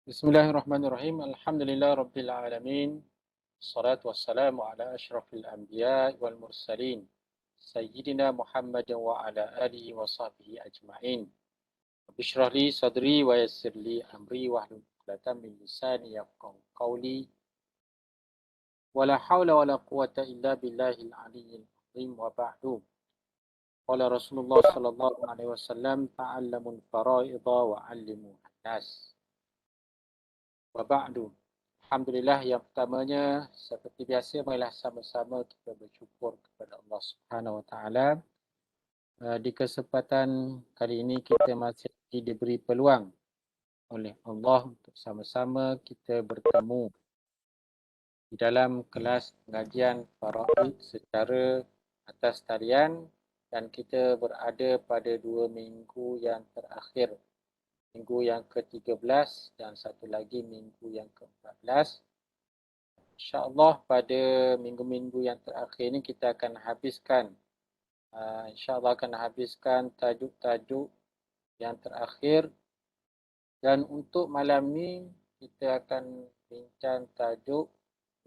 Bismillahirrahmanirrahim. Alhamdulillah Rabbil Alamin. Assalatu wassalamu ala ashrafil anbiya wal mursalin. Sayyidina Muhammad wa ala alihi wa sahbihi ajma'in. Bishrah li sadri wa yassir li amri wa hlul 'uqdatam min lisani yafqahu qawli. Wala hawla wala quwwata illa billahil aliyyil azim wa ba'du. Qala Rasulullah sallallahu alaihi wasallam ta'allamul fara'idha wa 'allimuhan nas. Wa ba'du. Alhamdulillah, yang pertamanya seperti biasa marilah sama-sama kita bersyukur kepada Allah Subhanahu Wa Taala. Di kesempatan kali ini kita masih diberi peluang oleh Allah untuk sama-sama kita bertemu di dalam kelas pengajian faraid secara atas talian, dan kita berada pada 2 minggu yang terakhir, minggu yang ke-13 dan satu lagi minggu yang ke-14. InsyaAllah pada minggu-minggu yang terakhir ini kita akan habiskan, insyaAllah akan habiskan tajuk-tajuk yang terakhir. Dan untuk malam ni kita akan bincang tajuk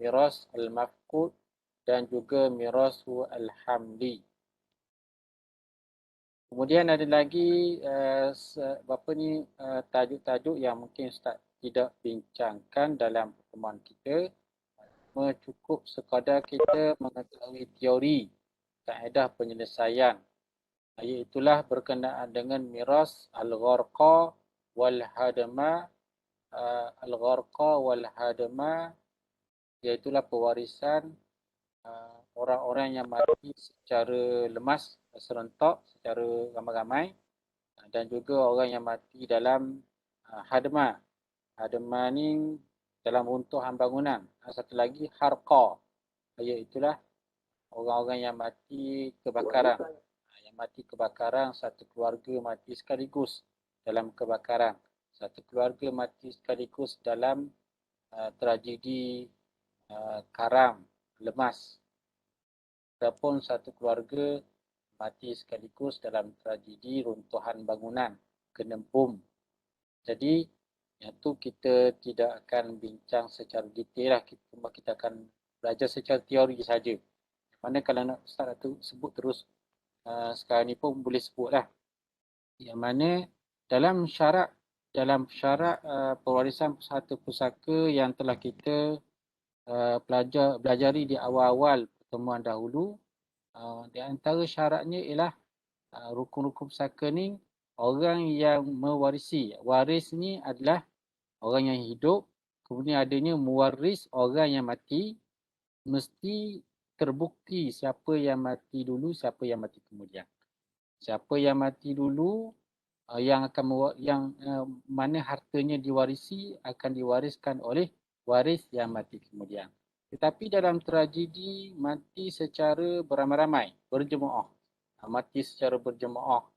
Miras Al-Mafqud dan juga Mirasu Al-Hamli. Kemudian ada lagi tajuk-tajuk yang mungkin Ustaz tidak bincangkan dalam pertemuan kita. Cukup sekadar kita mengetahui teori kaedah penyelesaian, iaitulah berkenaan dengan miras al-gharqa wal hadama. Al-gharqa wal hadama iaitulah pewarisan orang-orang yang mati secara lemas, serentak, secara ramai-ramai, dan juga orang yang mati dalam hadma. Hadma ni dalam runtuhan bangunan. Satu lagi harqa, iaitulah orang-orang yang mati kebakaran. Yang mati kebakaran, satu keluarga mati sekaligus dalam kebakaran. Satu keluarga mati sekaligus dalam tragedi karam, lemas. Ataupun satu keluarga mati sekaligus dalam tragedi runtuhan bangunan, kena bom. Jadi yang tu kita tidak akan bincang secara detail lah. Kita akan belajar secara teori saja. Mana kalau nak Ustaz tu sebut terus sekarang ni pun boleh sebut lah. Yang mana dalam syarat pewarisan pusaka yang telah kita pelajari di awal-awal pertemuan dahulu, di antara syaratnya ialah rukun-rukun pusaka ni orang yang mewarisi. Waris ni adalah orang yang hidup, kemudian adanya mewaris orang yang mati. Mesti terbukti siapa yang mati dulu, siapa yang mati kemudian. Siapa yang mati dulu, mana hartanya diwarisi akan diwariskan oleh waris yang mati kemudian. Tetapi dalam tragedi mati secara beramai-ramai, berjemaah. Mati secara berjemaah.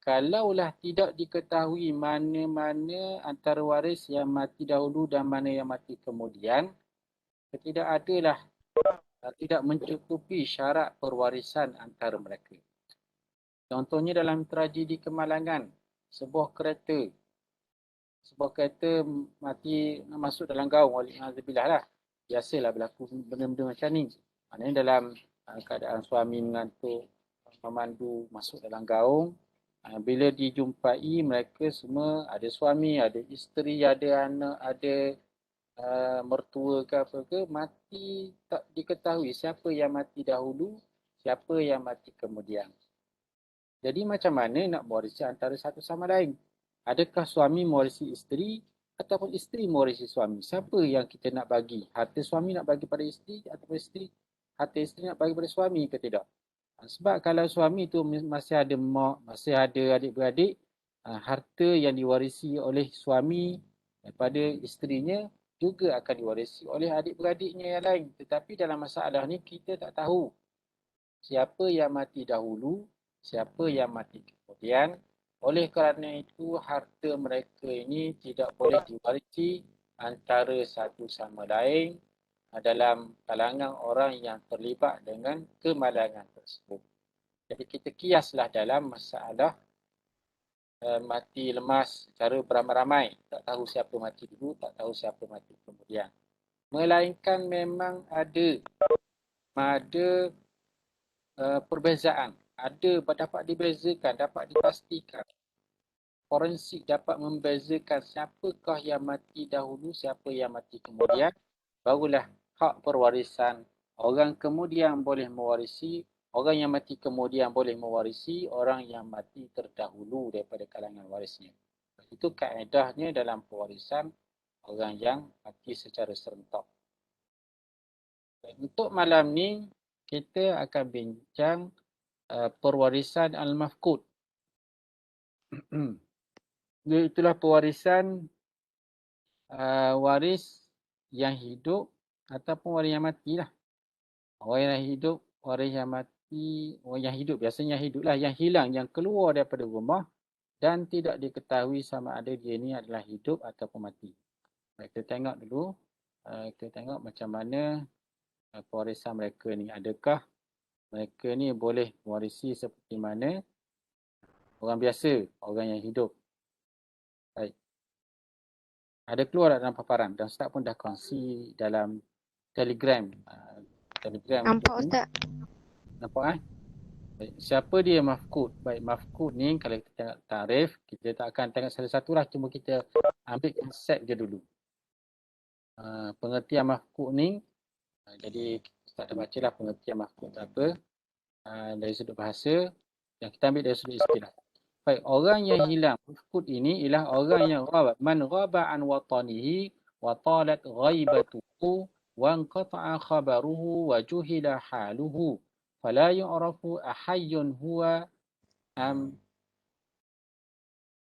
Kalaulah tidak diketahui mana-mana antara waris yang mati dahulu dan mana yang mati kemudian, tidak mencukupi syarat perwarisan antara mereka. Contohnya dalam tragedi kemalangan, sebuah kereta mati masuk dalam gaung, waliyahzubillah lah. Biasalah berlaku benda-benda macam ni. Maknanya dalam keadaan suami mengantuk memandu masuk dalam gaung, bila dijumpai mereka semua ada suami, ada isteri, ada anak, ada mertua ke apa ke, mati tak diketahui siapa yang mati dahulu, siapa yang mati kemudian. Jadi macam mana nak mewarisi antara satu sama lain? Adakah suami mewarisi isteri ataupun isteri mewarisi suami? Siapa yang kita nak bagi? Harta suami nak bagi pada isteri ataupun harta isteri nak bagi pada suami ke tidak? Sebab kalau suami tu masih ada mak, masih ada adik-beradik, harta yang diwarisi oleh suami daripada isterinya juga akan diwarisi oleh adik-beradiknya yang lain. Tetapi dalam masalah ni kita tak tahu siapa yang mati dahulu, siapa yang mati kemudian. Oleh kerana itu, harta mereka ini tidak boleh diwarisi antara satu sama lain dalam kalangan orang yang terlibat dengan kemalangan tersebut. Jadi kita kiaslah dalam masalah mati lemas secara beramai-ramai. Tak tahu siapa mati dulu, tak tahu siapa mati kemudian. Melainkan memang ada perbezaan. Dapat dibezakan, dapat dipastikan. Forensik dapat membezakan siapakah yang mati dahulu, siapa yang mati kemudian. Barulah hak perwarisan. Orang kemudian boleh mewarisi, orang yang mati kemudian boleh mewarisi orang yang mati terdahulu daripada kalangan warisnya. Itu kaedahnya dalam pewarisan orang yang mati secara serentak. Untuk malam ni, kita akan bincang perwarisan al-mafqud. Itulah pewarisan waris yang hidup ataupun waris yang mati lah. Orang yang hidup, waris yang mati, orang yang hidup biasanya hidup lah, yang hilang, yang keluar daripada rumah dan tidak diketahui sama ada dia ni adalah hidup ataupun mati. Kita tengok dulu, kita tengok macam mana pewarisan mereka ni. Adakah mereka ni boleh mewarisi seperti mana orang biasa, orang yang hidup. Baik. Ada keluar dalam paparan dan Ustaz pun dah kongsi dalam Telegram. Telegram nampak Ustaz. Nampak Baik. Siapa dia mafqud? Baik, mafqud ni kalau kita tengok tarif, kita tak akan tengok satu-satu lah. Cuma kita ambil konsep je dulu. Pengertian mafqud ni, jadi Ustaz dah baca lah pengertian mafqud apa. Dari sudut bahasa, yang kita ambil dari sudut istilah. Baik, orang yang hilang mafqud ini ialah orang yang man ghaba an watanihi wa talat ghaibatuhu wa anqata'a khabaruhu wa juhila haluhu fala yu'rafu ahayyun huwa am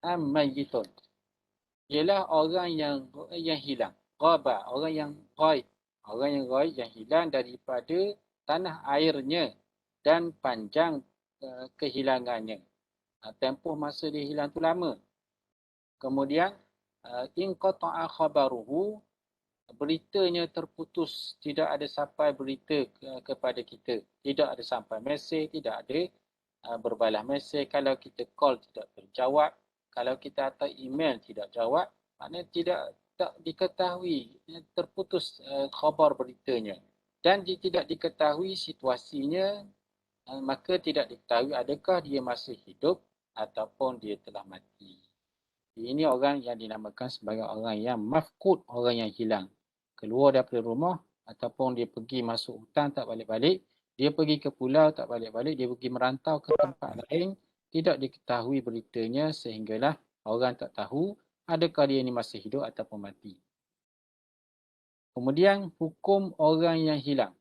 mayyitun. Ialah orang yang hilang, ghaba, orang yang ghaib, yang hilang daripada tanah airnya dan panjang kehilangannya. Tempoh masa dia hilang tu lama. Kemudian in qata'a khabaruhu, beritanya terputus, tidak ada sampai berita kepada kita, tidak ada sampai mesej, tidak ada berbalas mesej. Kalau kita call tidak terjawab, kalau kita hantar email tidak jawab, maknanya tak diketahui, terputus khabar beritanya dan tidak diketahui situasinya, maka tidak diketahui adakah dia masih hidup ataupun dia telah mati. Ini orang yang dinamakan sebagai orang yang mafqud, orang yang hilang. Keluar daripada rumah ataupun dia pergi masuk hutan tak balik-balik, dia pergi ke pulau tak balik-balik, dia pergi merantau ke tempat lain, tidak diketahui beritanya sehinggalah orang tak tahu adakah dia ini masih hidup ataupun mati. Kemudian hukum orang yang hilang.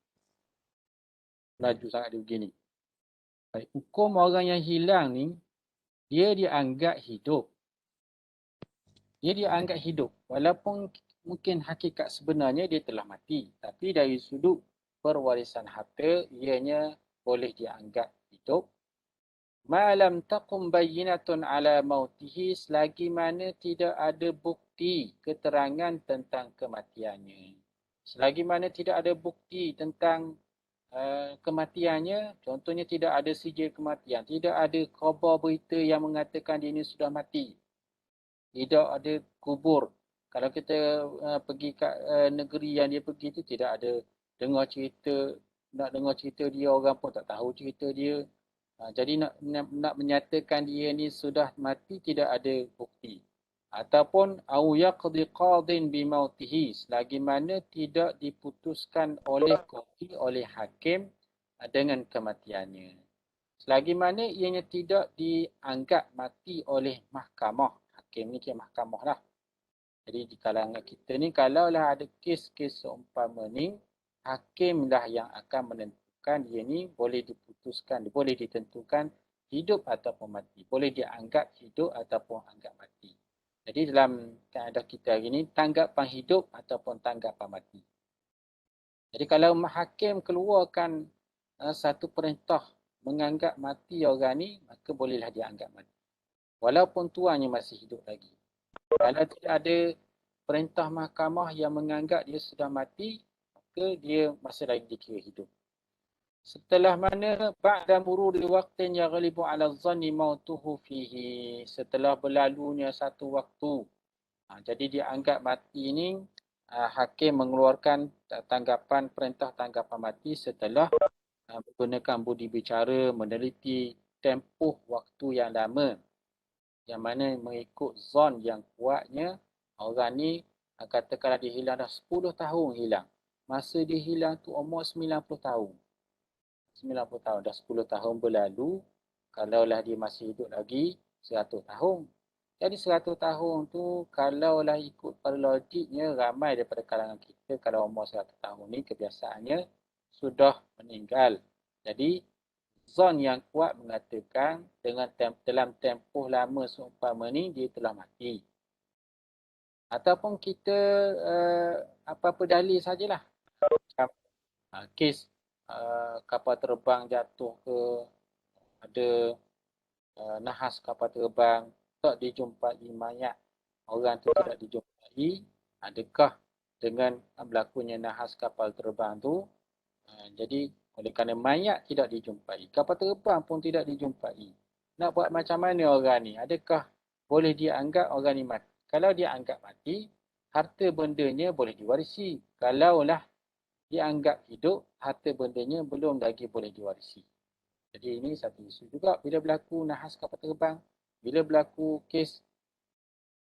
Laju sangat dia begini. Baik, hukum orang yang hilang ni, dia dianggap hidup. Dia dianggap hidup. Walaupun mungkin hakikat sebenarnya dia telah mati. Tapi dari sudut perwarisan harta, ianya boleh dianggap hidup. Malam taqum bayyinatun ala mautihi, selagi mana tidak ada bukti keterangan tentang kematiannya. Selagi mana tidak ada bukti tentang kematiannya, contohnya tidak ada sijil kematian, tidak ada khabar berita yang mengatakan dia ini sudah mati, tidak ada kubur. Kalau kita pergi ke negeri yang dia pergi itu, tidak ada dengar cerita, nak dengar cerita dia, orang pun tak tahu cerita dia. Jadi nak menyatakan dia ni sudah mati, tidak ada bukti. Ataupun au yaqdi qadin bi mautihi, selagi mana tidak diputuskan oleh qadi, oleh hakim dengan kematiannya. Selagi mana ianya tidak dianggap mati oleh mahkamah. Hakim ni kira mahkamah lah. Jadi di kalangan kita ni, kalaulah ada kes-kes seumpama ni, hakim lah yang akan menentukan dia ni boleh diputuskan, boleh ditentukan hidup ataupun mati. Boleh dianggap hidup ataupun anggap mati. Jadi dalam kaedah kita hari ini, tanggapan hidup ataupun tanggapan mati. Jadi kalau hakim keluarkan satu perintah menganggap mati orang ni, maka bolehlah dia anggap mati. Walaupun tuannya masih hidup lagi. Kalau tidak ada perintah mahkamah yang menganggap dia sudah mati, maka dia masih lagi dikira hidup. Setelah mana ba'da mururi waqtin yaghlibu 'ala dhanni mautuhu fihi. Setelah berlalunya satu waktu. Jadi dianggap mati ini hakim mengeluarkan tanggapan perintah tanggapan mati setelah menggunakan budi bicara, meneliti tempoh waktu yang lama. Yang mana mengikut zon yang kuatnya, orang ni katakanlah dia hilang dah 10 tahun hilang. Masa dia hilang tu umur 90 tahun. 90 tahun, dah 10 tahun berlalu, kalaulah dia masih hidup lagi 100 tahun. Jadi 100 tahun tu kalaulah ikut pada logiknya ramai daripada kalangan kita kalau umur 100 tahun ni kebiasaannya sudah meninggal. Jadi zon yang kuat mengatakan dengan dalam tempoh lama seumpama ni dia telah mati. Ataupun kita apa-apa dalil sajalah. Macam kes kapal terbang jatuh ke, ada nahas kapal terbang, tak dijumpai mayat, orang tu tidak dijumpai. Adakah dengan berlakunya nahas kapal terbang tu, jadi oleh kerana mayat tidak dijumpai, kapal terbang pun tidak dijumpai, nak buat macam mana orang ni? Adakah boleh dia anggap orang ni mati? Kalau dia anggap mati, harta bendanya boleh diwarisi. Kalaulah dia anggap hidup, harta bendanya belum lagi boleh diwarisi. Jadi ini satu isu juga bila berlaku nahas kapal terbang, bila berlaku kes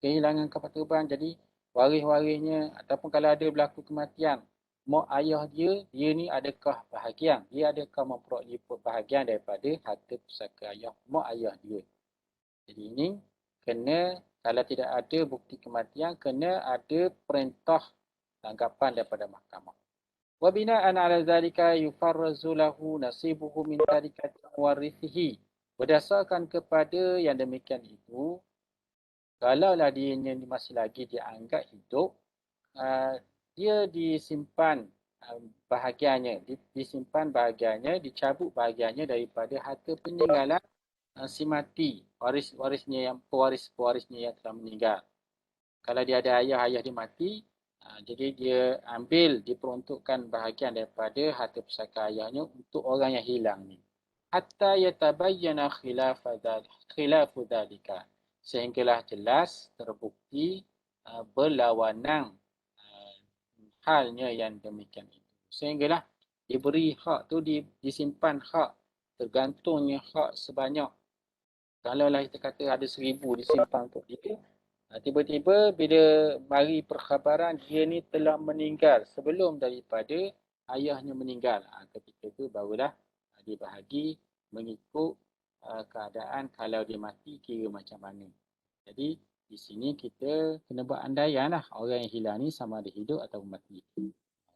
kehilangan kapal terbang, jadi waris-warisnya ataupun kalau ada berlaku kematian, mak ayah dia, dia ni adakah bahagian? Dia adakah memperoleh bahagian daripada harta pusaka ayah, mak ayah dia? Jadi ini kena, kalau tidak ada bukti kematian, kena ada perintah tanggapan daripada mahkamah. Wa bina'an 'ala zalika yufarrazu lahu nasibuhu min tarikati warithihi. Berdasarkan kepada yang demikian itu, kalaulah dia masih lagi dianggap hidup, dia disimpan bahagiannya, disimpan bahagiannya, dicabut bahagiannya daripada harta peninggalan si mati, waris-warisnya yang pewaris-pewarisnya yang telah meninggal. Kalau dia ada ayah, ayah dia mati, jadi dia ambil, diperuntukkan bahagian daripada harta pusaka ayahnya untuk orang yang hilang ni. Hatta yatabayyana khilafu dhalika. Sehinggalah jelas terbukti berlawanan halnya yang demikian itu. Sehinggalah diberi hak tu, disimpan hak, tergantungnya hak sebanyak. Kalaulah kita kata ada 1000 disimpan untuk dia, tiba-tiba bila mari perkhabaran dia ni telah meninggal sebelum daripada ayahnya meninggal. Ketika itu barulah dibahagi mengikut keadaan kalau dia mati kira macam mana. Jadi di sini kita kena buat andaian lah orang yang hilang ni sama ada hidup atau mati.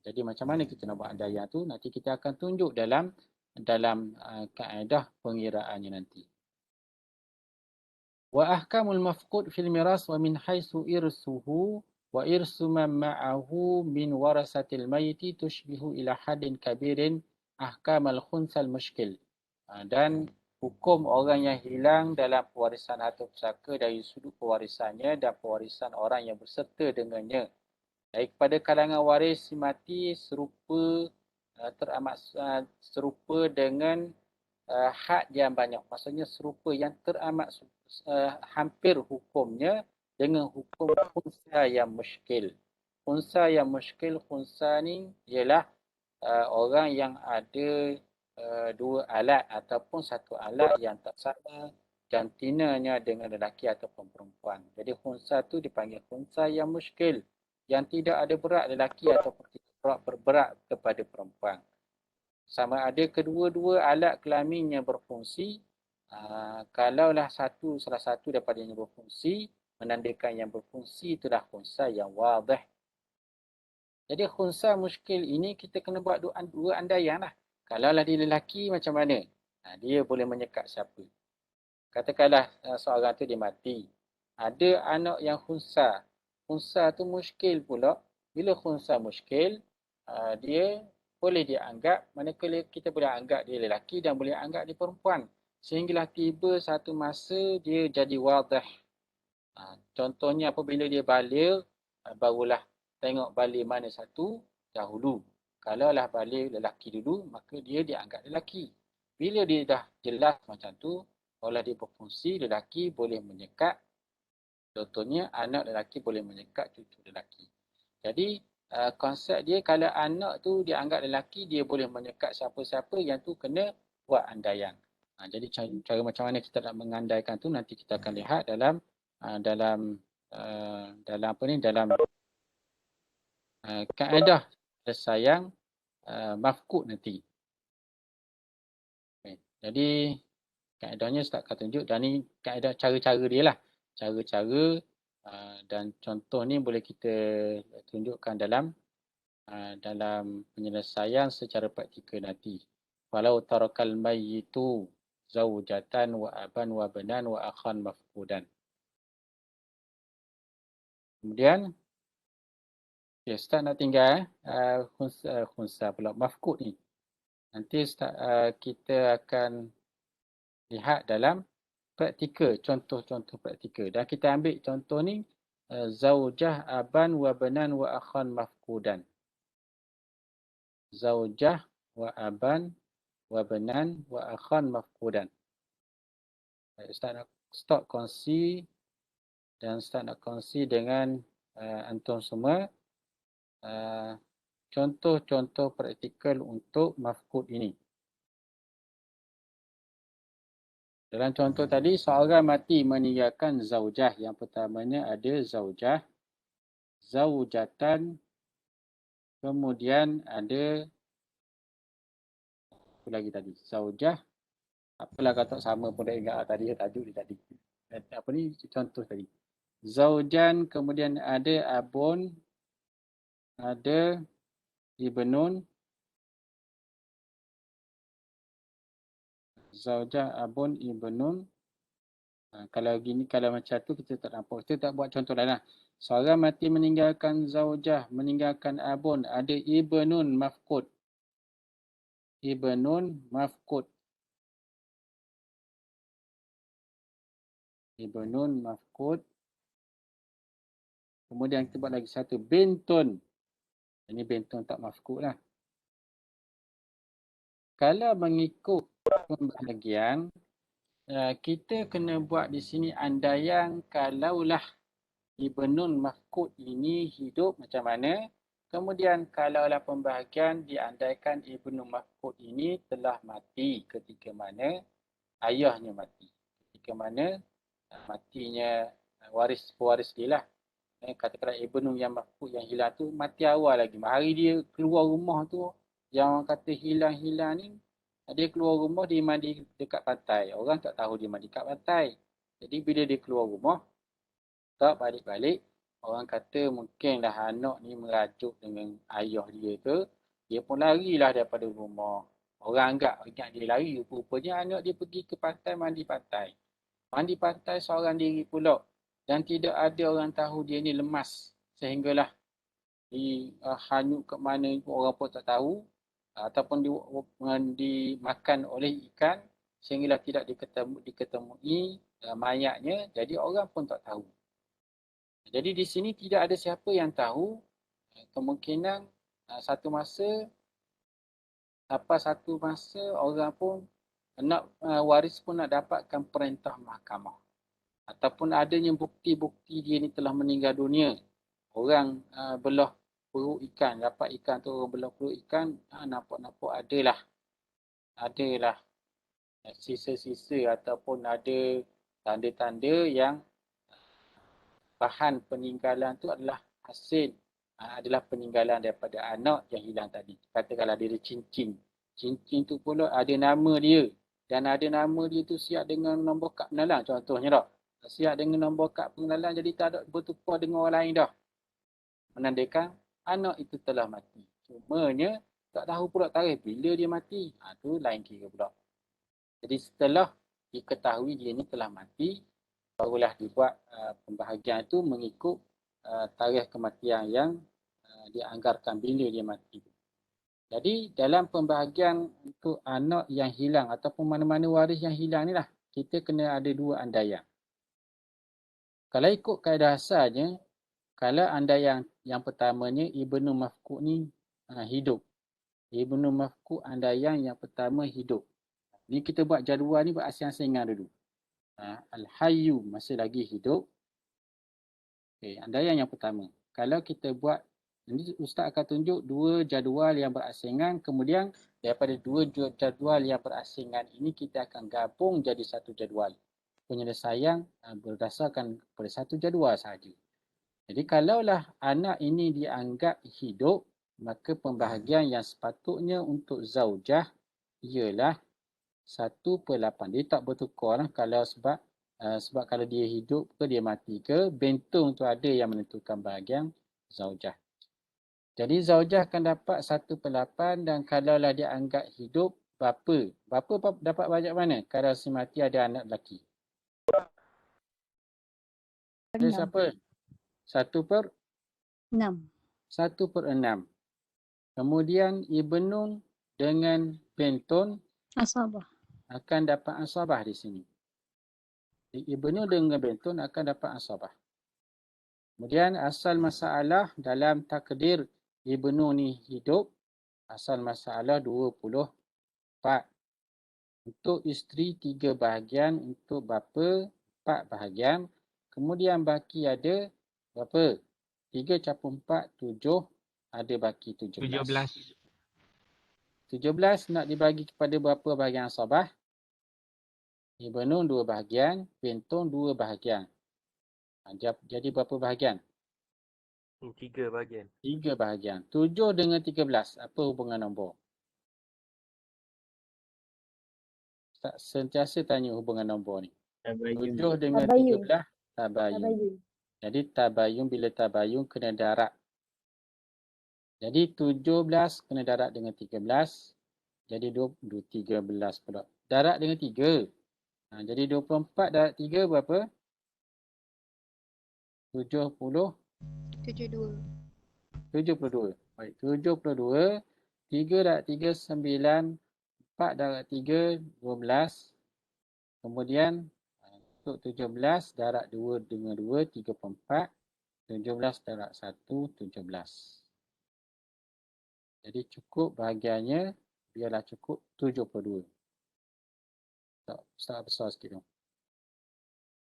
Jadi macam mana kita nak buat andaian tu nanti kita akan tunjuk dalam kaedah pengiraannya nanti. Wa ahkamul mafqud fil miras wa min haitsu irsuhu wa irsu man ma'ahu min warasatil mayyiti tushbihu ila haddin kabirin ahkamal khunsal mushkil. Dan hukum orang yang hilang dalam pewarisan harta pusaka dari sudut pewarisannya dan pewarisan orang yang berserta dengannya. Daripada kalangan waris si mati teramat serupa dengan had yang banyak. Maksudnya serupa yang teramat hampir hukumnya dengan hukum khunsa yang muskil. Khunsa yang muskil, khunsa ni ialah orang yang ada dua alat ataupun satu alat yang tak sama jantinanya dengan lelaki ataupun perempuan. Jadi khunsa tu dipanggil khunsa yang muskil, yang tidak ada berat lelaki ataupun tidak berberat kepada perempuan. Sama ada kedua-dua alat kelaminnya berfungsi, kalaulah salah satu daripadanya berfungsi, menandakan yang berfungsi itulah khunsa yang wadih. Jadi khunsa muskil ini kita kena buat dua andaian lah. Kalaulah dia lelaki macam mana? Dia boleh menyekat siapa? Katakanlah seorang tu dia mati. Ada anak yang khunsa. Khunsa tu muskil pula. Bila khunsa muskil, dia boleh dianggap, manakala kita boleh anggap dia lelaki dan boleh anggap dia perempuan. Sehinggalah tiba satu masa dia jadi wadah. Contohnya apabila dia balik, barulah tengok balik mana satu dahulu. Kalaulah balik lelaki dulu, maka dia dianggap lelaki. Bila dia dah jelas macam tu, kalau dia berfungsi, lelaki boleh menyekat. Contohnya, anak lelaki boleh menyekat cucu lelaki. Jadi, konsep dia kalau anak tu dianggap lelaki, dia boleh menyekat siapa-siapa yang tu kena buat andaian. Jadi cara macam mana kita nak mengandaikan tu nanti kita akan lihat dalam apa ni, dalam kaedah penyelesaian mafkud nanti. Okay. Jadi kaedahnya Ustaz akan tunjuk dan ni kaedah cara-cara dia lah. Cara-cara dan contoh ni boleh kita tunjukkan dalam penyelesaian secara praktikal nanti. Walau tarakal mayyitu zaujatan wa aban wa banan wa akhan mafkudan. Kemudian Ustaz nak tinggal khunsa pula mafkud ni. Nanti Ustaz, kita akan lihat dalam praktikal, contoh-contoh praktikal. Dan kita ambil contoh ni zaujah aban wa banan wa akhan mafkudan. Zaujah wa aban wa banan wa akhan mafkudan. Ustaz nak stop kongsi dan Ustaz nak kongsi dengan antum semua contoh-contoh praktikal untuk mafkud ini. Dalam contoh tadi, seorang mati meninggalkan zaujah. Yang pertamanya ada zaujah, zaujatan, kemudian ada apa lagi tadi? Zaujah, apalah kata sama pun dah ingat tadi, tajuk dia tadi. Apa ni contoh tadi? Zaujan, kemudian ada abun, ada ibnun, zaujah, abun, ibnun. Kalau gini, kalau macam tu kita tak nampak. Kita tak buat contoh lain lah. Seorang mati meninggalkan zaujah, meninggalkan abun, ada ibnun mafkud. Ibnun mafkud. Ibnun mafkud. Kemudian kita buat lagi satu, bintun. Ini bintun tak mafkud lah. Kalau mengikut pembahagian, kita kena buat di sini andaian kalaulah ibnun mafkud ini hidup macam mana. Kemudian kalaulah pembahagian diandaikan ibnu mafkud ini telah mati ketika mana ayahnya mati. Ketika mana matinya waris dia lah. Katakanlah ibnu yang mafkud yang hilang tu mati awal lagi. Hari dia keluar rumah tu yang orang kata hilang-hilang ni, dia keluar rumah, dia mandi dekat pantai. Orang tak tahu dia mandi dekat pantai. Jadi bila dia keluar rumah, tak balik-balik, orang kata mungkinlah anak ni merajuk dengan ayah dia ke, dia pun larilah daripada rumah. Orang ingat dia lari, rupanya anak dia pergi ke pantai, mandi pantai. Mandi pantai seorang diri pula. Dan tidak ada orang tahu dia ni lemas. Sehinggalah hanyut ke mana orang pun tak tahu. Ataupun dimakan oleh ikan. Sehinggalah tidak diketemui mayatnya. Jadi orang pun tak tahu. Jadi di sini tidak ada siapa yang tahu. Kemungkinan satu masa orang pun waris pun nak dapatkan perintah mahkamah. Ataupun adanya bukti-bukti dia ni telah meninggal dunia. Orang belah perut ikan, dapat ikan tu orang belah perut ikan, nampak adalah sisa-sisa ataupun ada tanda-tanda yang bahan peninggalan tu adalah hasil, adalah peninggalan daripada anak yang hilang tadi. Katakanlah dia ada cincin. Cincin tu pula ada nama dia. Dan ada nama dia tu siap dengan nombor kad pengenalan contohnya tak. Siap dengan nombor kad pengenalan jadi tak ada bertukar dengan orang lain dah. Menandakan anak itu telah mati. Cumanya tak tahu pula tarikh bila dia mati. Tu lain kira pula. Jadi setelah diketahui dia ni telah mati, barulah dibuat pembahagian itu mengikut tarikh kematian yang dianggarkan bila dia mati. Jadi dalam pembahagian untuk anak yang hilang ataupun mana-mana waris yang hilang ni lah, kita kena ada dua andaian. Kalau ikut kaedah asalnya, kalau andaian yang pertamanya ibnu mafkud ni hidup, Ibnu Mafqud andaian yang pertama hidup. Ni kita buat jadual ni berasing-asingan dulu. Al-Hayyu masih lagi hidup. Okay, andaian yang pertama. Kalau kita buat, ini Ustaz akan tunjuk dua jadual yang berasingan, kemudian daripada dua jadual yang berasingan ini kita akan gabung jadi satu jadual. Penyelesaian berdasarkan pada satu jadual sahaja. Jadi kalaulah anak ini dianggap hidup, maka pembahagian yang sepatutnya untuk zaujah ialah 1/8. Dia tak bertukar lah kalau sebab kalau dia hidup ke dia mati ke, bentong tu ada yang menentukan bahagian zaujah. Jadi zaujah akan dapat 1/8 dan kalaulah dia anggap hidup, bapa dapat banyak mana kalau si mati ada anak lelaki? Dia siapa? 6. 1/6. Kemudian ibnun dengan bentun Asabah. akan dapat asabah di sini. Ibnu dengan bentun akan dapat asabah. Kemudian asal masalah dalam takdir ibnu ni hidup, asal masalah 24. Untuk isteri 3 bahagian, untuk bapa 4 bahagian. Kemudian baki ada berapa? 3 campur 4, 7. Ada baki 17. 17 nak dibagi kepada berapa bahagian asabah? Ibnu 2 bahagian, bentun 2 bahagian. Jadi berapa bahagian? 3 bahagian. 3 bahagian. 7 dengan 13. Apa hubungan nombor? Tak sentiasa tanya hubungan nombor ni. 7 dengan 13, tabayun. Jadi tabayun, bila tabayun kena darat. Jadi 17 kena darat dengan 13. Jadi 13 pula. Darat dengan 3. Jadi 24 darat 3 berapa? 72. 72. Baik, 72. 3 darat 3, 9. 4 darat 3, 12. Kemudian untuk 17, darat 2 dengan 2, 34. 17 darat 1, 17. Jadi cukup bahagiannya, biarlah cukup 72. Tak besar sikit tu.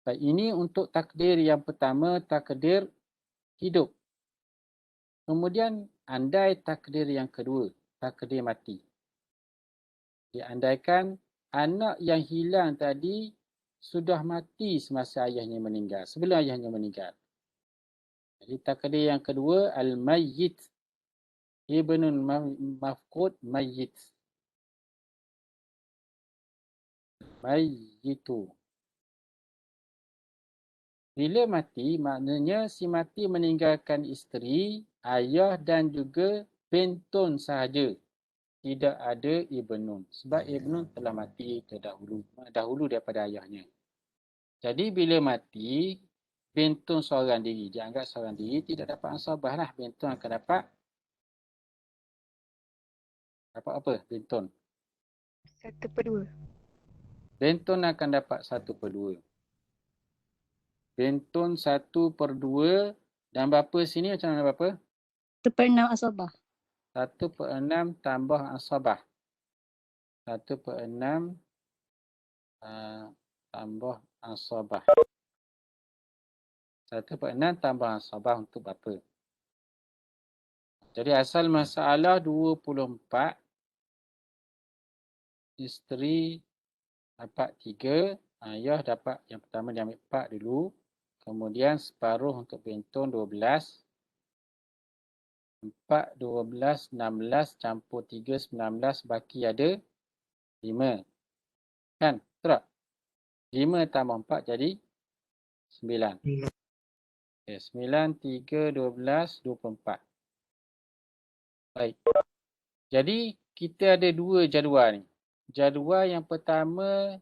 Baik, ini untuk takdir yang pertama, takdir hidup. Kemudian andai takdir yang kedua, takdir mati. Diandaikan anak yang hilang tadi sudah mati semasa ayahnya meninggal, sebelum ayahnya meninggal. Jadi takdir yang kedua, al-mayyit. Ibnul mafqud mayyit. Mayyitu. Bila mati, maknanya si mati meninggalkan isteri, ayah dan juga bentun sahaja. Tidak ada ibnun. Sebab ibnun telah mati dahulu daripada ayahnya. Jadi bila mati, bentun seorang diri, dianggap seorang diri, tidak dapat asabah lah. Bentun akan dapat apa? Bentun. 1/2. Bentun akan dapat 1/2. Bentun 1/2 dan bapa sini macam mana bapa? 1/6 asabah. 1/6 tambah asabah. 1/6 tambah asabah. 1/6 tambah asabah untuk bapa. Jadi asal masalah 24. Isteri dapat 3. Ayah dapat yang pertama dia ambil 4 dulu. Kemudian separuh untuk bentun 12. 4, 12, 16 campur 3, 19. Baki ada 5. Kan? Betul tak? 5 tambah 4 jadi 9. Okay, 9, 3, 12, 24. Baik. Jadi kita ada dua jadual ni. Jadual yang pertama,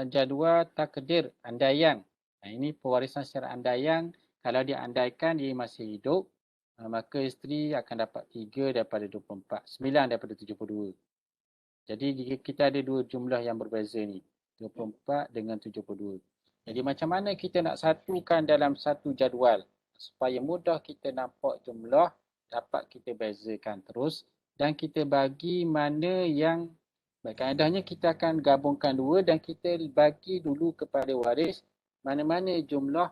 jadual takdir andaian. Ini pewarisan secara andaian. Kalau dia andaikan dia masih hidup, maka isteri akan dapat 3 daripada 24. 9 daripada 72. Jadi kita ada dua jumlah yang berbeza ni. 24 dengan 72. Jadi macam mana kita nak satukan dalam satu jadual supaya mudah kita nampak jumlah, dapat kita bezakan terus. dan kita bagi mana yang baik. Kaedahnya kita akan gabungkan dua dan kita bagi dulu kepada waris mana-mana jumlah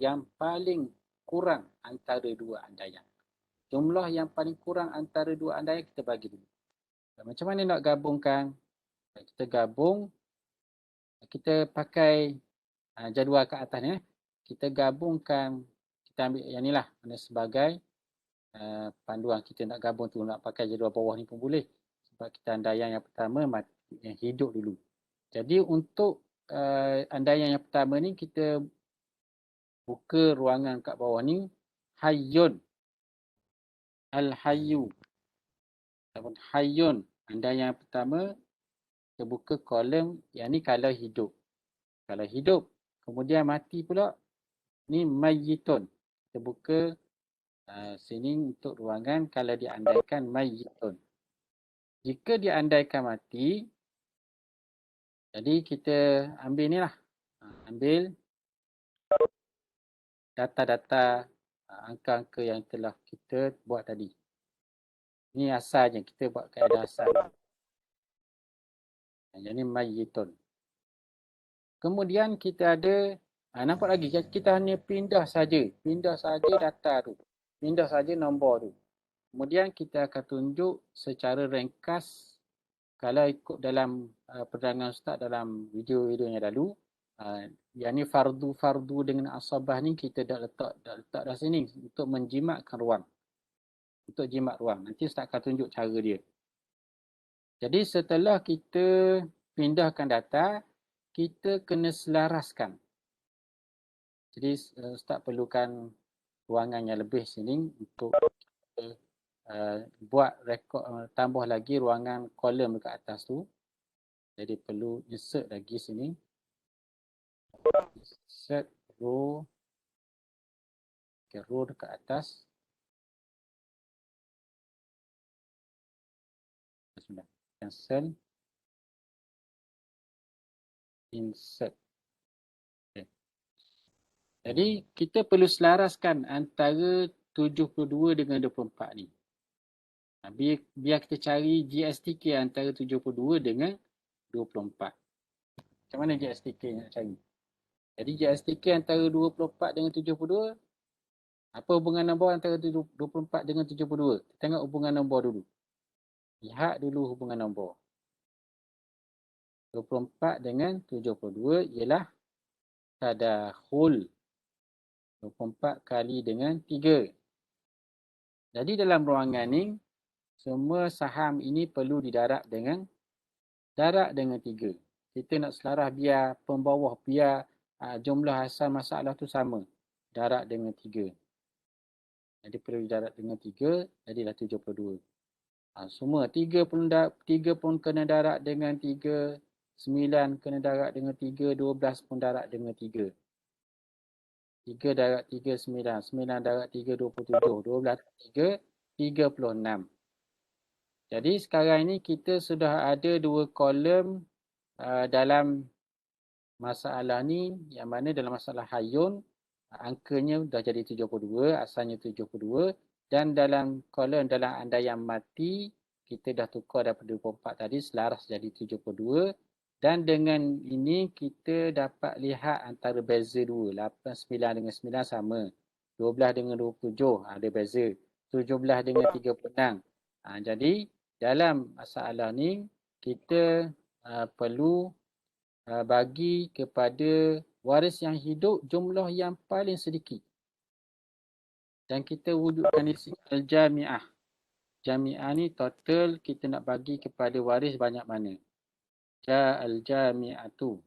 yang paling kurang antara dua andaian. Jumlah yang paling kurang antara dua andaian kita bagi dulu. Macam mana nak gabungkan? Kita gabung, kita pakai jadual kat atas ni. Kita gabungkan, kita ambil yang ni lah sebagai panduan. Kita nak gabung tu, nak pakai jadual bawah ni pun boleh. Sebab kita andaian yang pertama yang hidup dulu. Jadi untuk andaian yang pertama ni kita buka ruangan kat bawah ni, hayyun, al-hayyu. Hayyun, andaian yang pertama, kita buka kolom, yang ni kalau hidup. Kalau hidup, kemudian mati pula, ni mayyitun. Kita buka sini untuk ruangan kalau diandaikan mayyitun. Jika diandaikan mati, jadi kita ambil ni lah. Ambil data-data angka-angka yang telah kita buat tadi. Ini asalnya, kita buat kaedah asal. Yang ni mayyitun. Kemudian kita ada, nampak lagi, kita hanya pindah saja data tu. Pindah saja nombor tu. Kemudian kita akan tunjuk secara ringkas, kalau ikut dalam penerangan Ustaz dalam video-video yang lalu, yang ni fardu dengan asabah ni kita dah letak dah sini untuk menjimatkan ruang. Untuk jimat ruang. Nanti Ustaz akan tunjuk cara dia. Jadi setelah kita pindahkan data, kita kena selaraskan. Jadi Ustaz perlukan ruangan yang lebih sini untuk buat rekod, tambah lagi ruangan kolom dekat atas tu. Jadi perlu insert lagi sini. Insert row. Okay, row dekat atas. Sudah. Cancel. Insert. Okay. Jadi kita perlu selaraskan antara 72 dengan 24 ni. Biar kita cari GSTK antara 72 dengan 24. Macam mana GSTK nak cari? Jadi GSTK antara 24 dengan 72, apa hubungan nombor antara 24 dengan 72? Kita tengok hubungan nombor dulu. Lihat dulu hubungan nombor. 24 dengan 72 ialah tadahul. 24 kali dengan 3. Jadi dalam ruangan ni, semua saham ini perlu didarab dengan 3. Kita nak selarah biar pembawah, biar jumlah asal masalah tu sama. Darab dengan 3. Jadi perlu didarab dengan 3, jadilah 72. Semua 3 pun kena darab dengan 3, 9 kena darab dengan 3, 12 pun darab dengan 3. 3 darab 3, 9. 9 darab 3, 27. 12 darab 3, 36. Jadi sekarang ini kita sudah ada dua kolom dalam masalah ni, yang mana dalam masalah Hayyun, angkanya dah jadi 72, asalnya 72. Dan dalam kolom dalam andaian mati, kita dah tukar daripada 24 tadi, selaras jadi 72. Dan dengan ini kita dapat lihat antara beza 2. 8, 9 dengan 9 sama. 12 dengan 27 ada beza. 17 dengan 36. Jadi dalam masalah ni kita perlu bagi kepada waris yang hidup jumlah yang paling sedikit. Dan kita wujudkan di sini al-jami'ah. Jami'ah ni total kita nak bagi kepada waris banyak mana. Al-jami'atu.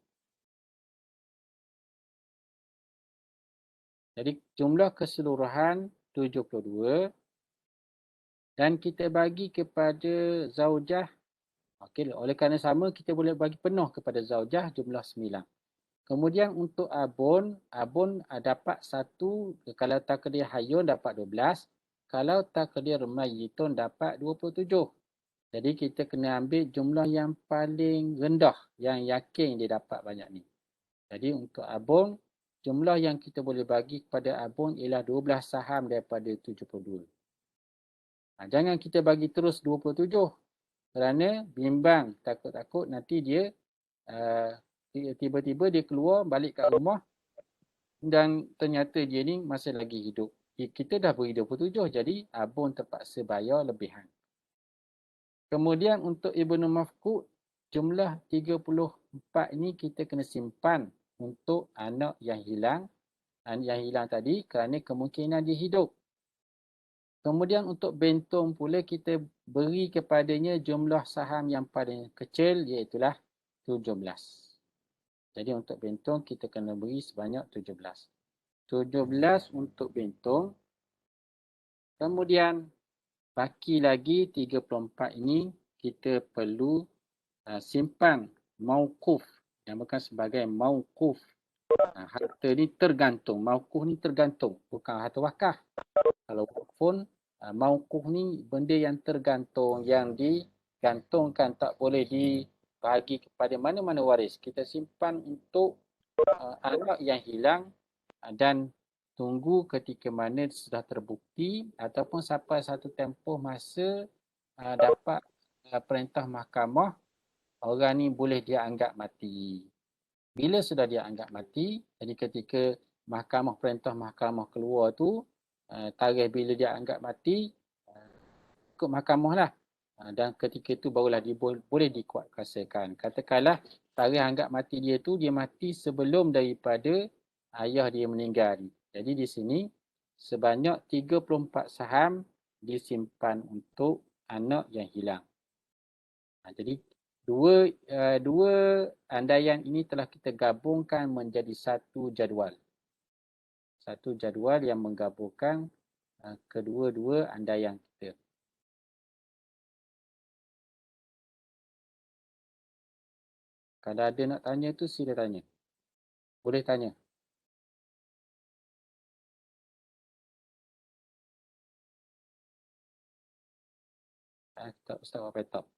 Jadi jumlah keseluruhan 72 dan kita bagi kepada zaujah. Okey, oleh kerana sama kita boleh bagi penuh kepada zaujah jumlah 9. Kemudian untuk abun dapat 1, kalau takdir hayyun dapat 12, kalau takdir mayyitun dapat 27. Jadi kita kena ambil jumlah yang paling rendah, yang yakin dia dapat banyak ni. Jadi untuk abun, jumlah yang kita boleh bagi kepada abun ialah 12 saham daripada 72. Jangan kita bagi terus 27 kerana bimbang, takut-takut nanti dia tiba-tiba dia keluar balik kat rumah dan ternyata dia ni masih lagi hidup. Kita dah beri 27, jadi abun terpaksa bayar lebihan. Kemudian untuk Ibnu Mafqud, jumlah 34 ini kita kena simpan untuk anak yang hilang. Yang hilang tadi kerana kemungkinan dia hidup. Kemudian untuk bentong pula kita beri kepadanya jumlah saham yang paling kecil iaitulah 17. Jadi untuk bentong kita kena beri sebanyak 17. 17 untuk bentong. Kemudian baki lagi 34 ini kita perlu simpan mauquf yang bukan sebagai mauquf. Harta ni tergantung. Mauquf ni tergantung. Bukan harta wakaf. Kalau pun mauquf ni benda yang tergantung, yang digantungkan, tak boleh dibagi kepada mana-mana waris. Kita simpan untuk anak yang hilang dan tunggu ketika mana sudah terbukti ataupun sampai satu tempoh masa dapat perintah mahkamah, orang ni boleh dia anggap mati. Bila sudah dia anggap mati, jadi ketika perintah mahkamah keluar tu, tarikh bila dia anggap mati, ikut mahkamah lah. Dan ketika itu barulah dia boleh dikuatkuasakan. Katakanlah tarikh anggap mati dia tu, dia mati sebelum daripada ayah dia meninggal. Jadi di sini sebanyak 34 saham disimpan untuk anak yang hilang. Jadi dua andaian ini telah kita gabungkan menjadi satu jadual. Satu jadual yang menggabungkan kedua-dua andaian kita. Kalau ada nak tanya tu sila tanya. Boleh tanya. Ustaz Wafetab.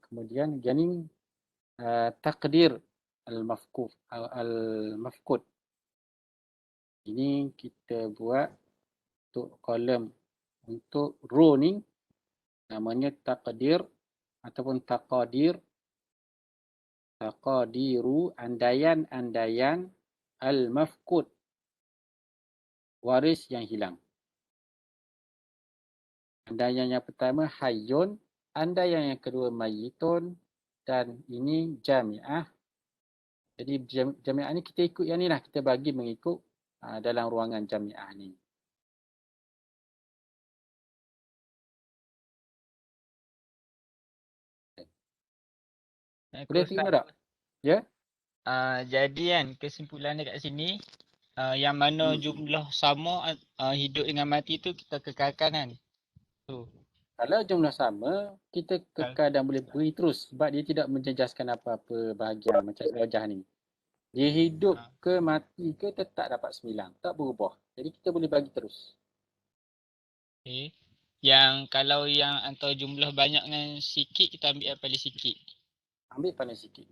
Kemudian yang ni takdir al-mafqud. Ini kita buat untuk kolom untuk row ni namanya takdir ataupun taqadiru andaian al-mafqud, waris yang hilang. Andaian yang pertama hayyun, andaian yang kedua mayyitun, dan ini jami'ah. Jadi jami'ah ni kita ikut yang ni lah, kita bagi mengikut dalam ruangan jami'ah ni. Boleh terima tak? Ya? Jadi kan kesimpulannya kat sini, yang mana jumlah sama hidup dengan mati tu kita kekalkan kan. Kalau jumlah sama, kita kekal dan boleh beri terus sebab dia tidak menjejaskan apa-apa bahagian macam zaujah ni. Dia hidup ke mati ke tetap dapat 9, tak berubah. Jadi kita boleh bagi terus. Okay. Yang kalau yang antara jumlah banyak dengan sikit, kita ambil yang paling sikit. Ambil paling sikit.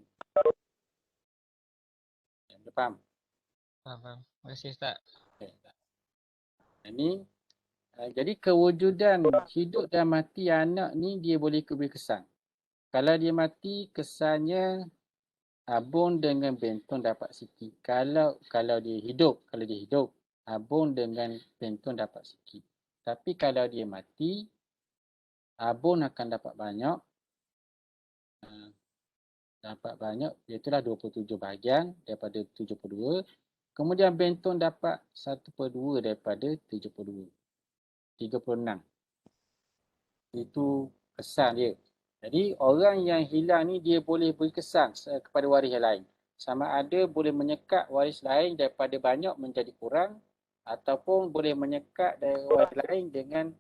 Anda faham? Faham. Terima kasih Ustaz. Okay. Ini jadi kewujudan hidup dan mati anak ni dia boleh beri kesan. Kalau dia mati, kesannya abun dengan bentong dapat sikit. Kalau dia hidup, abun dengan bentong dapat sikit. Tapi kalau dia mati, abun akan dapat banyak. Iaitulah 27 bahagian daripada 72. Kemudian bentong dapat 1/2 daripada 72. 36. Itu kesan dia. Jadi orang yang hilang ni dia boleh beri kesan kepada waris yang lain. Sama ada boleh menyekat waris lain daripada banyak menjadi kurang ataupun boleh menyekat dari waris lain dengan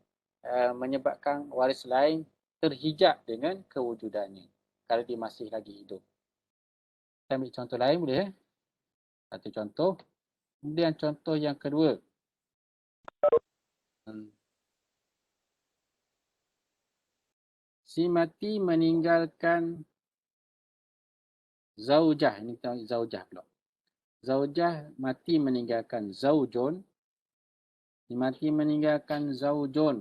menyebabkan waris lain terhijab dengan kewujudannya kalau dia masih lagi hidup. Kita ambil contoh lain boleh eh? Satu contoh. Kemudian contoh yang kedua. Si mati meninggalkan zaujah. Ini kita zaujah pula. Zaujah mati meninggalkan zaujun. Si mati meninggalkan zaujun.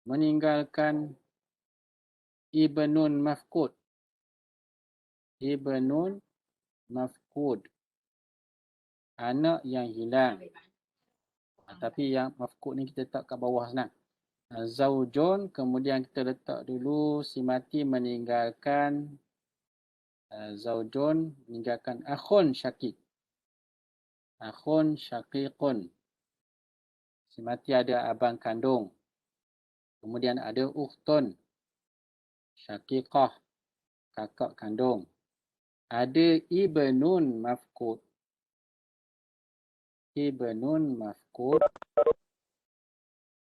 Meninggalkan ibnun mafqud. Ibnun mafqud. Anak yang hilang. Tapi yang mafqud ni kita letak kat bawah sana. Zaujun, kemudian kita letak dulu si mati meninggalkan zaujun, meninggalkan akhun syakik. Akhun syaqiqun. Si mati ada abang kandung. Kemudian ada ukhtun, syaqiqah, kakak kandung. Ada ibnun mafqud. Ibnun mafqud.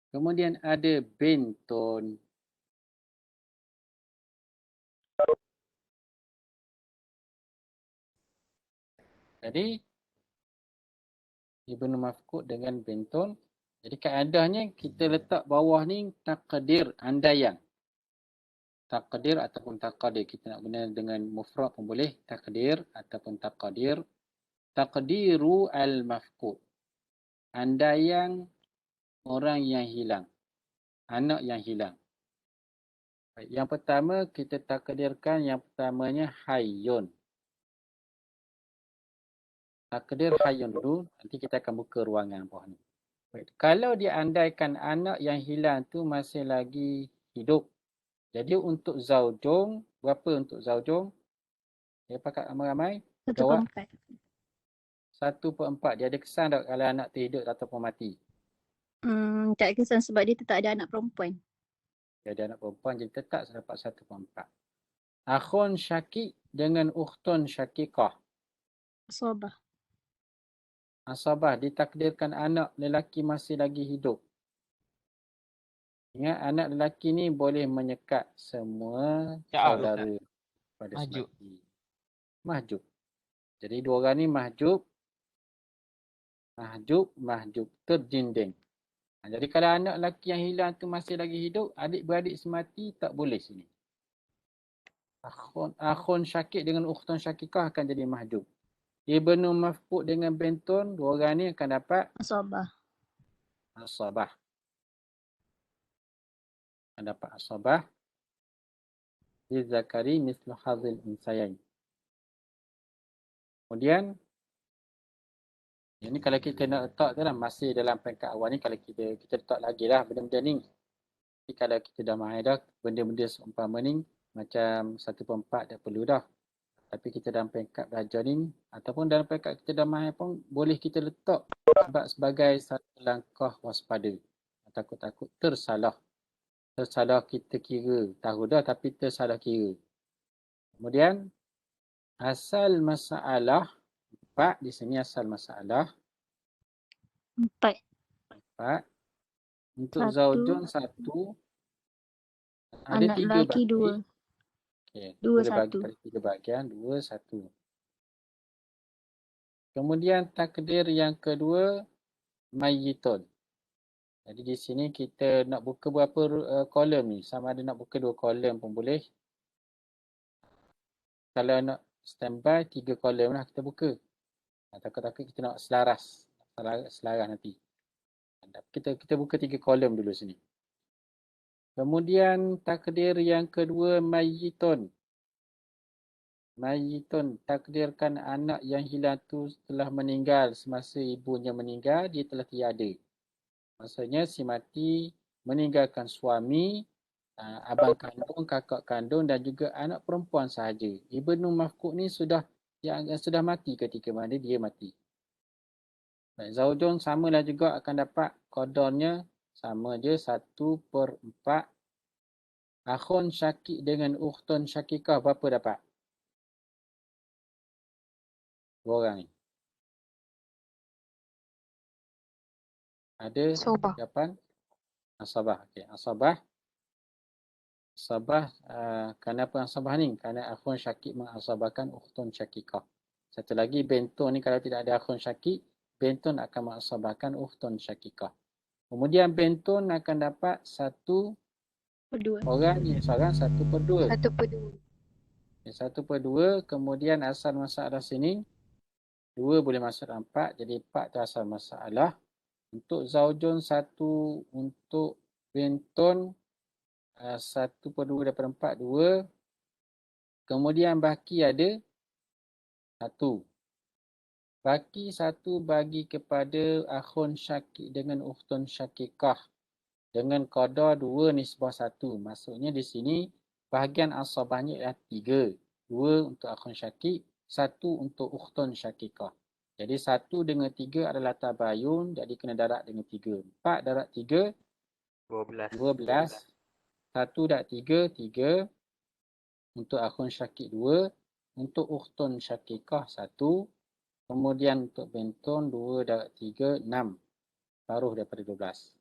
Kemudian ada bintun. Jadi, ibnun mafqud dengan bintun. Jadi kaedahnya kita letak bawah ni takdir, andaian. Takdir ataupun taqadir. Kita nak guna dengan mufrad pun boleh. Takdir ataupun taqadir. Taqdiru al-mafqud. Andaian orang yang hilang. Anak yang hilang. Yang pertama kita takdirkan yang pertamanya hayyun. Takdir hayyun dulu. Nanti kita akan buka ruangan bawah ni. Kalau diandaikan anak yang hilang tu masih lagi hidup. Jadi untuk zaujung, berapa untuk zaujung? Dia pakai ramai-ramai. Jawab 1/4. Dia ada kesan tak kalau anak tu hidup ataupun mati? Tak kesan sebab dia tak ada anak perempuan. Dia ada anak perempuan jadi tetap dapat 1/4. Akhun syakik dengan ukhtun syakikah. Asabah. Asabah ditakdirkan anak lelaki masih lagi hidup. Ingat anak lelaki ni boleh menyekat semua saudara pada Mahjub. semati. Mahjub. Jadi dua orang ni mahjub. Mahjub. Terjinding. Jadi kalau anak lelaki yang hilang tu masih lagi hidup, adik-beradik semati tak boleh sini. Akhun syakik dengan ukhtun syakikah akan jadi mahjub. Ibnu mafqud dengan bintun, dua orang ni akan dapat Asabah. asabah. Akan dapat asabah. Di zakari mislu hazil unsayain. Kemudian, ini kalau kita nak letak tu lah, masih dalam peringkat awal ni, kalau kita letak lagi lah benda-benda ni. Tapi kalau kita dah mahir dah, benda-benda seumpama ni, macam 1/4 dah perlu dah. Tapi kita dalam peringkat belajar ni, ataupun dalam peringkat kita dah mahir pun, boleh kita letak sebagai satu langkah waspada. Takut-takut tersalah. Tersalah kita kira. Tahu dah tapi tersalah kira. Kemudian, asal masalah. 4 di sini asal masalah. 4. 4. Untuk 1. zaujun 1. Ada Anak 3 lelaki bagi. 2. Okay. 2, Boleh bagi 1. pada 3 bahagian. 2, 1. Kemudian takdir yang kedua, mayyitun. Jadi di sini kita nak buka berapa kolom ni. Sama ada nak buka 2 kolom pun boleh. Kalau nak standby 3 kolom lah kita buka. Takut-takut kita nak selaras nanti. Kita buka 3 kolom dulu sini. Kemudian takdir yang kedua mayyitun. Mayyitun, takdirkan anak yang hilang tu telah meninggal semasa ibunya meninggal, dia telah tiada. Maksudnya si mati meninggalkan suami, abang kandung, kakak kandung dan juga anak perempuan sahaja. Ibnu mafqud ni sudah mati ketika mana dia mati. Baik, zaujun samalah juga akan dapat qadarnya sama je 1/4. Akhun syakik dengan ukhtun syakikah berapa dapat? 2 orang ni. Ada Asabah. jawapan? Asabah. Okey, asabah. Asabah, kenapa asabah ni? Kerana akhun syakik mengasabahkan ukhtun syakikah. Satu lagi, bentun ni kalau tidak ada akhun syakik, bentun akan mengasabahkan ukhtun syakikah. Kemudian bentun akan dapat 1 orang ni seorang 1/2. 1/2. 1/2, kemudian asal masalah sini 2 boleh masuk dalam 4, jadi 4 tu asal masalah. Untuk zaujun 1, untuk bintun 1/2 daripada 4, 2. Kemudian baki ada 1. Baki 1 bagi kepada akhun syakik dengan ukhtun syakikah dengan qadar 2 nisbah 1. Maksudnya di sini bahagian asabahnya ialah 3. 2 untuk akhun syakik, 1 untuk ukhtun syakikah. Jadi 1 dengan 3 adalah tabayun, jadi kena darab dengan 3. 4 darab 3, 12. 12. 1 darab 3, 3. Untuk akhun syakik 2. Untuk ukhtun syakikah 1. Kemudian untuk bintun 2 darab 3, 6. Paruh daripada 12.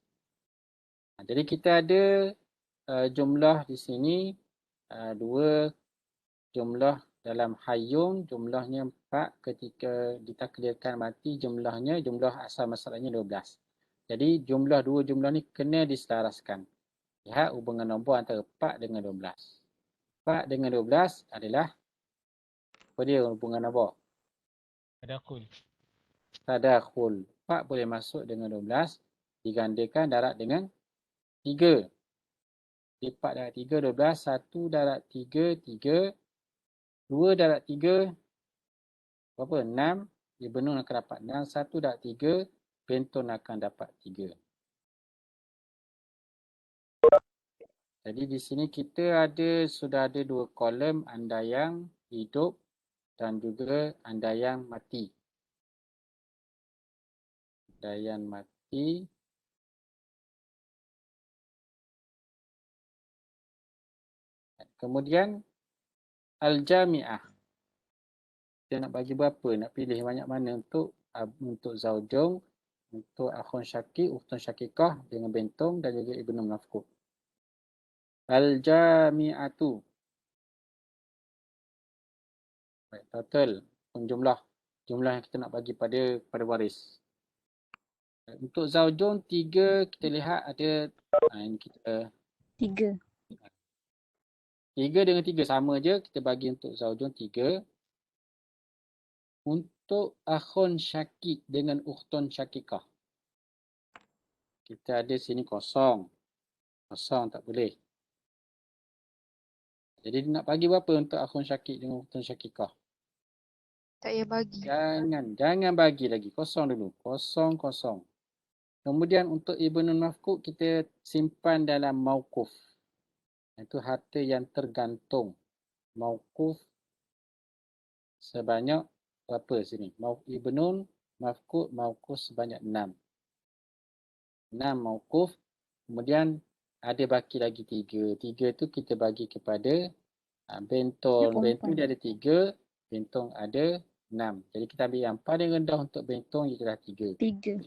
Jadi kita ada jumlah di sini 2 jumlah dalam hayyun, jumlahnya 4. Ketika ditakdirkan mati, jumlah asal masalahnya 12. Jadi jumlah 2 jumlah ni kena diselaraskan. Lihat hubungan nombor antara 4 dengan 12. 4 dengan 12 adalah apa dia hubungan nombor? Tadakhul. Tadakhul. 4 boleh masuk dengan 12, digandakan darab dengan 3. 4 darab 3, 12. 1 darab 3, 3. 2 darab 3, berapa? 6. Ibnun akan dapat 6. 1 darab 3, bintun akan dapat 3. Jadi di sini kita sudah ada 2 kolom andaian hidup dan juga andaian mati. Andaian mati. Kemudian al-jami'ah. Kita nak bagi berapa? Nak pilih banyak mana untuk zaujung, untuk akhun syakik, ukhtun syakikah dengan bintun dan juga ibnu mafqud. Al-jami'atu. Baik, total jumlah yang kita nak bagi pada waris. Untuk zaujun 3 kita lihat ada ini kita 3. 3 dengan 3 sama je, kita bagi untuk zaujun 3. Untuk akhun syakik dengan ukhtun syakikah, kita ada sini kosong. Kosong tak boleh. Jadi nak bagi berapa untuk akhun syakik dengan ukhtun syakikah? Tak payah bagi. Jangan bagi lagi. Kosong dulu. Kosong. Kemudian untuk ibnun mafqud kita simpan dalam mauquf. Itu harta yang tergantung. Mauquf sebanyak berapa sini? Ibnun mafqud mauquf sebanyak 6. 6 mauquf. Kemudian ada baki lagi 3. 3 tu kita bagi kepada bintun. Bintun dia ada 3. Bintun ada 6. Jadi kita ambil yang paling rendah untuk bintun ialah 3. 3.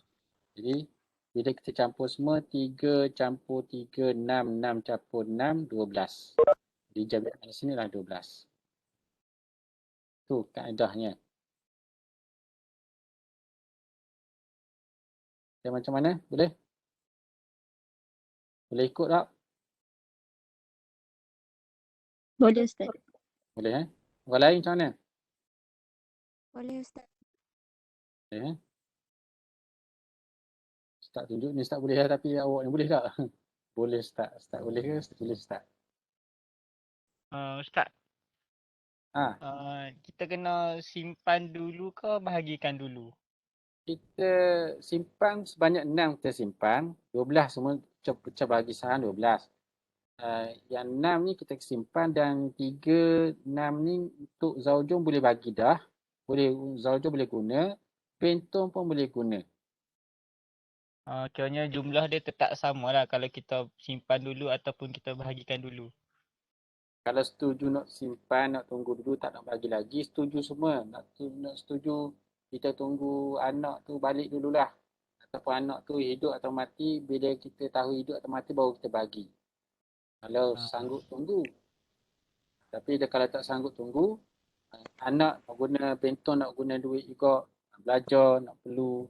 Jadi bila kita campur semua, 3 campur 3, 6. 6 campur 6, 12. Jadi jami'ah di sini adalah 12. Tu kaedahnya. Dan macam mana? Boleh? Boleh ikut tak? Boleh Ustaz. Boleh Orang lain macam mana? Boleh Ustaz. Boleh Ustaz tunjuk ni Ustaz boleh lah, tapi awak ni boleh tak? Boleh Ustaz. Ustaz boleh ke? Boleh Ustaz. Ustaz, Ah, kita kena simpan dulu ke bahagikan dulu? kita simpan sebanyak 6 kita simpan. 12 semua pecah bagi saham 12. Yang 6 ni kita simpan dan 3, 6 ni untuk zaujun boleh bagi dah. Zaujun boleh guna. Bintun pun boleh guna. Kiranya jumlah dia tetap sama lah kalau kita simpan dulu ataupun kita bahagikan dulu. Kalau setuju nak simpan, nak tunggu dulu, tak nak bagi lagi, setuju semua. Nak setuju, kita tunggu anak tu balik dululah. Ataupun anak tu hidup atau mati, bila kita tahu hidup atau mati baru kita bagi. Kalau sanggup tunggu. Tapi kalau tak sanggup tunggu, anak nak guna bintun, nak guna duit juga, nak belajar, nak perlu,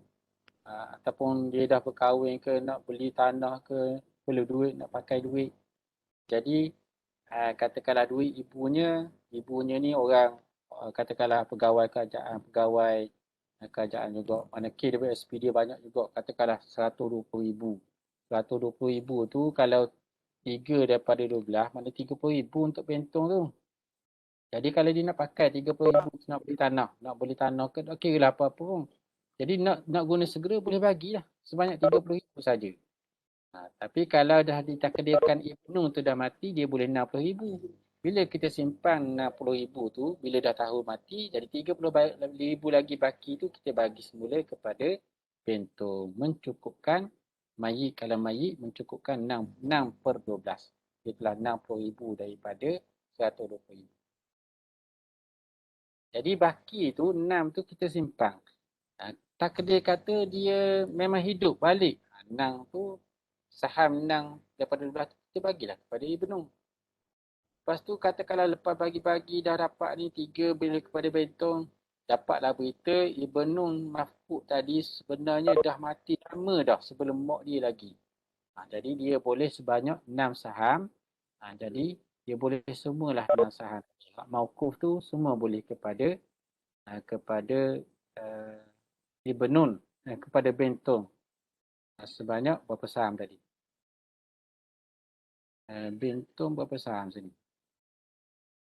ataupun dia dah berkahwin ke, nak beli tanah ke, perlu duit, nak pakai duit. Jadi, katakanlah duit ibunya ni orang, katakanlah pegawai kerajaan, pegawai kerajaan juga. Mana K daripada SP dia banyak juga. Katakanlah 120,000. 120,000 tu kalau 3 daripada 12, mana 30,000 untuk bentong tu. Jadi kalau dia nak pakai 30,000 nak beli tanah. Nak beli tanah ke tak kira lah apa-apa pun. Jadi nak guna segera boleh bagilah. Sebanyak 30,000 saja. Tapi kalau dah ditakdirkan Ibnu tu dah mati, dia boleh 60,000. Bila kita simpan 60,000 tu, bila dah tahu mati, jadi 30,000 lagi baki tu kita bagi semula kepada bentong. Mencukupkan mayit, kalau mayit mencukupkan 6/12. Dia telah 60,000 daripada 120,000. Jadi baki tu 6 tu kita simpan. Takdir kata dia memang hidup balik. 6 tu saham 6 daripada 12 tu kita bagilah kepada Ibnu. Lepas tu katakanlah lepas bagi-bagi dah dapat ni 3 bila kepada bentong, dapatlah berita Ibnu Mafqud tadi sebenarnya dah mati lama dah sebelum mak dia lagi. Jadi dia boleh sebanyak 6 saham. Jadi dia boleh semualah 6 saham. Hak mauquf tu semua boleh kepada Ibnu, kepada bentong. Sebanyak berapa saham tadi? Bentong berapa saham sini?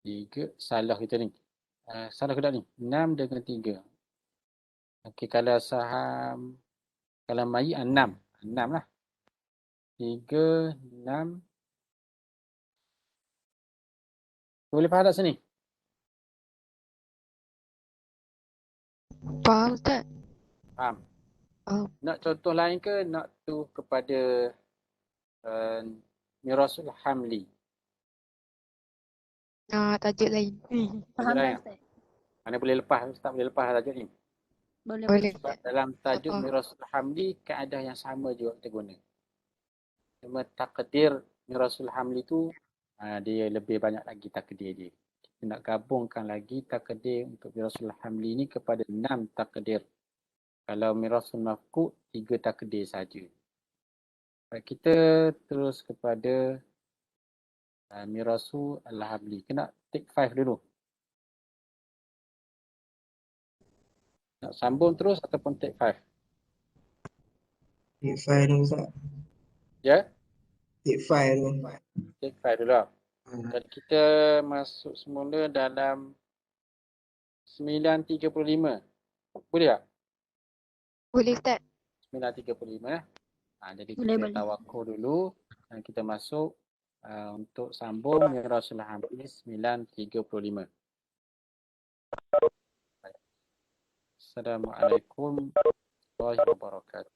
3, salah kita ni. Salah ke tak ni? 6 dengan 3. Okey, kalau saham, kalau mayit 6. 6 lah. 3, 6. Boleh faham tak sini? Faham Ustaz? Faham. Faham. Nak contoh lain ke nak tu kepada Mirasul Hamli? Tajuk lain. Faham Boleh tak tak? Ustaz? Mana boleh lepas, tak boleh lepas tajuk ni. Boleh. Boleh. Sebab dalam tajuk Apa? Mirasul Hamli, kaedah yang sama juga kita guna. Cuma takdir Mirasul Hamli tu, dia lebih banyak lagi takdir dia. Kita nak gabungkan lagi takdir untuk Mirasul Hamli ni kepada 6 takdir. Kalau Mirasul Mafqud, 3 takdir saja. Baik, kita terus kepada Mirasul Al-Hamli. Kena take 5 dulu. Nak sambung terus ataupun take 5? Take 5 dulu Ustaz. Ya? Take 5 dulu. Take 5 dulu. Dan kita masuk semula dalam 9.35. Boleh tak? Boleh Ustaz. 9.35. Jadi Boleh. kita tawakul dulu dan kita masuk untuk sambung Mirasul Hamli 9.35. Assalamualaikum warahmatullahi wabarakatuh.